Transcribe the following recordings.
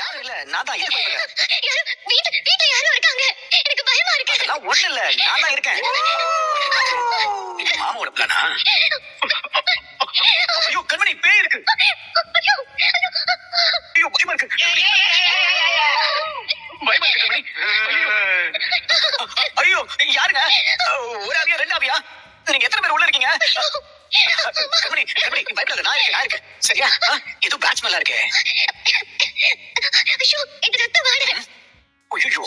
யாரும் இல்ல, நான் தான் இது பண்றேன். வீட்டுல யாரும் இருக்காங்க. எனக்கு பயமா இருக்கு. அதெல்லாம் ஒண்ணு இல்ல, நான் தான் இருக்கேன். இது மாமாவோட பிளானா? ஐயோ கண்மணி, பேய் இருக்கு. ஐயோ பயமா இருக்கு. பயமா இருக்கு கண்மணி. ஐயோ யாருங்க? ஒரு ஆவியா ரெண்டு ஆவியா? நீங்க எத்தனை பேர் உள்ள இருக்கீங்க? கண்மணி கண்மணி பயப்படாத, நான் இருக்கேன். சரியா? ஏதோ பேட்ச் மேல இருக்கு. ஐயோ இது ரத்த வாடை. ஐயோ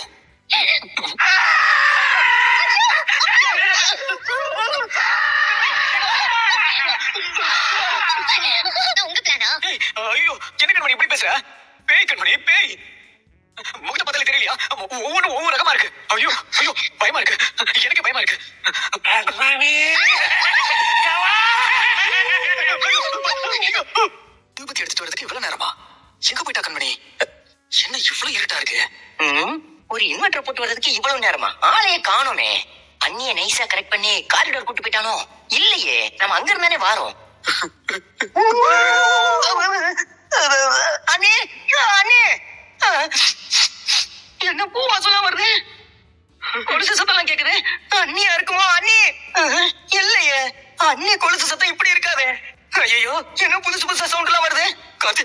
உங்க பிளானா? ஐயோ என்ன கண்மணி இப்படி பேசுற? பேய் கண்மணி, பேய். முகத்தை பார்த்தாலே தெரியலையா? ஒவ்வொரு ரகமா இருக்கு. ஐயோ ஐயோ பயமா இருக்கு. எனக்கு பயமா இருக்கு. தூபத்தி எடுத்துட்டு வரதுக்கு இவ்வளவு நேரமா? எங்க போயிட்டா கண்மணி? என்ன இவ்வளவு இருட்டா இருக்கு? ஒரு இன்வெர்டர் போட்டு வர்றதுக்கு இவ்வளவு நேரமா? ஆளையே காணோமே. அண்ணிய நைஸா கரெக்ட் பண்ணி காரிடோர் கூட்டு போயிட்டானோ? இல்லையே, நம்ம அங்க இருந்தானே வாரோம். அண்ணே அண்ணே, என்ன பூ வாசலா வருது? கொலுசு சத்தம் கேக்குது. அண்ணியா இருக்குமோ? அண்ணி இல்லையே, அண்ணி கொலுசு சத்தம் இப்படி இருக்காது. ஐயோ என்ன புதுசு புதுசா சவுண்ட் எல்லாம் வருது. காத்து